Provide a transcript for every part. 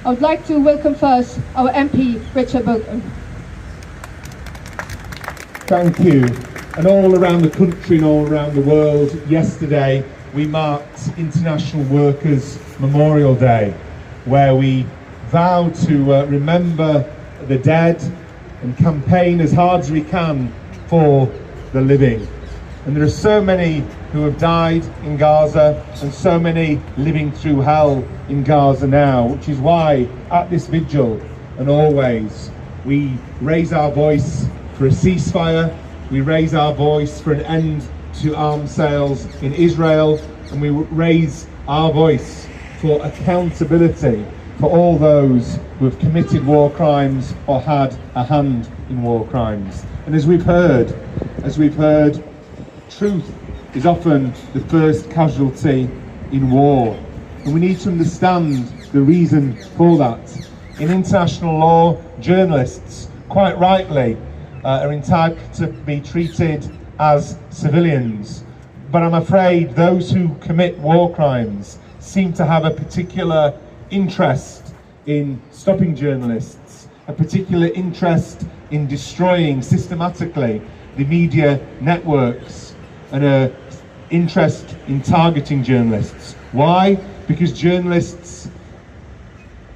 I would like to welcome first our MP, Richard Burgon. Thank you. And all around the country and all around the world, yesterday we marked International Workers' Memorial Day, where we vow to remember the dead and campaign as hard as we can for the living. And there are so many who have died in Gaza and so many living through hell in Gaza now, which is why at this vigil and always we raise our voice for a ceasefire, we raise our voice for an end to arms sales in Israel, and we raise our voice for accountability for all those who have committed war crimes or had a hand in war crimes. And as we've heard, truth is often the first casualty in war. And we need to understand the reason for that. In international law, journalists, quite rightly, are entitled to be treated as civilians. But I'm afraid those who commit war crimes seem to have a particular interest in stopping journalists, a particular interest in destroying systematically the media networks, and an interest in targeting journalists. Why? Because journalists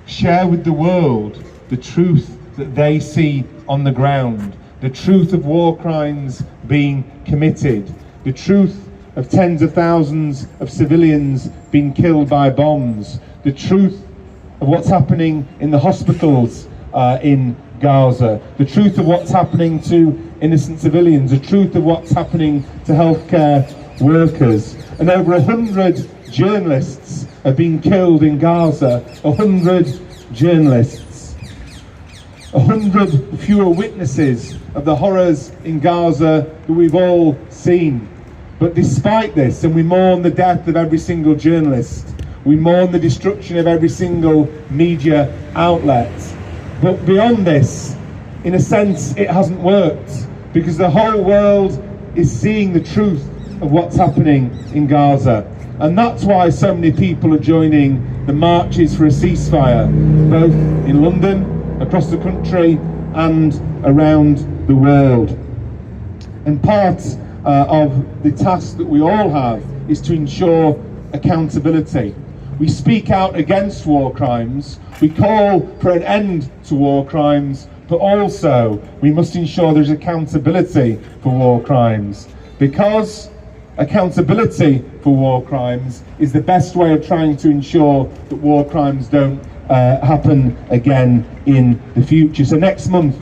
share with the world the truth that they see on the ground, the truth of war crimes being committed, the truth of tens of thousands of civilians being killed by bombs, the truth of what's happening in the hospitals in Gaza, the truth of what's happening to innocent civilians, the truth of what's happening to healthcare workers. And over 100 journalists have been killed in Gaza, 100 journalists. 100 fewer witnesses of the horrors in Gaza that we've all seen. But despite this, and we mourn the death of every single journalist, we mourn the destruction of every single media outlet. But beyond this, in a sense, it hasn't worked, because the whole world is seeing the truth of what's happening in Gaza. And that's why so many people are joining the marches for a ceasefire, both in London, across the country, and around the world. And part of the task that we all have is to ensure accountability. We speak out against war crimes, we call for an end to war crimes, but also we must ensure there's accountability for war crimes, because accountability for war crimes is the best way of trying to ensure that war crimes don't happen again in the future. So next month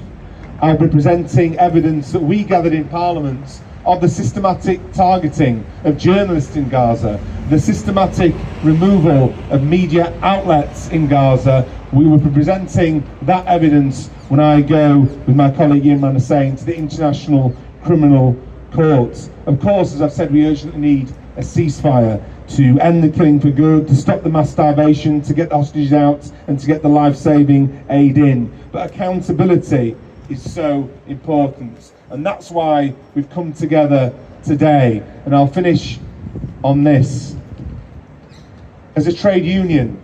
I'll be presenting evidence that we gathered in Parliament of the systematic targeting of journalists in Gaza, the systematic removal of media outlets in Gaza. We will be presenting that evidence when I go with my colleague Ian Manassain to the International Criminal Court. Of course, as I've said, we urgently need a ceasefire to end the killing for good, to stop the mass starvation, to get the hostages out, and to get the life-saving aid in. But accountability is so important, and that's why we've come together today. And I'll finish on this. As a trade union,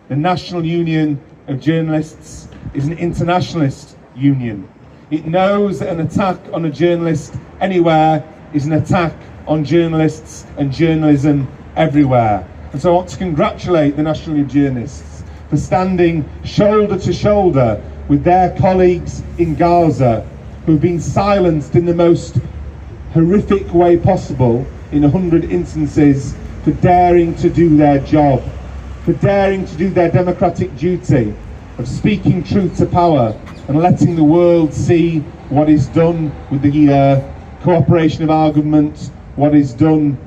the National Union of Journalists is an internationalist union. It knows that an attack on a journalist anywhere is an attack on journalists and journalism everywhere. And so I want to congratulate the National Union of Journalists for standing shoulder to shoulder with their colleagues in Gaza, who've been silenced in the most horrific way possible in 100 instances, for daring to do their job, for daring to do their democratic duty of speaking truth to power and letting the world see what is done with the cooperation of our government, what is done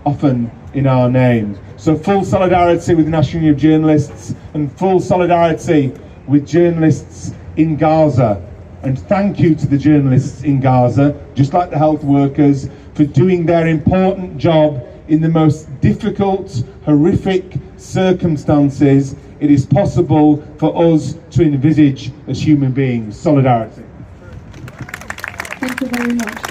often in our name. So full solidarity with the National Union of Journalists and full solidarity with journalists in Gaza. And thank you to the journalists in Gaza, just like the health workers, for doing their important job in the most difficult, horrific circumstances it is possible for us to envisage as human beings. Solidarity. Thank you very much.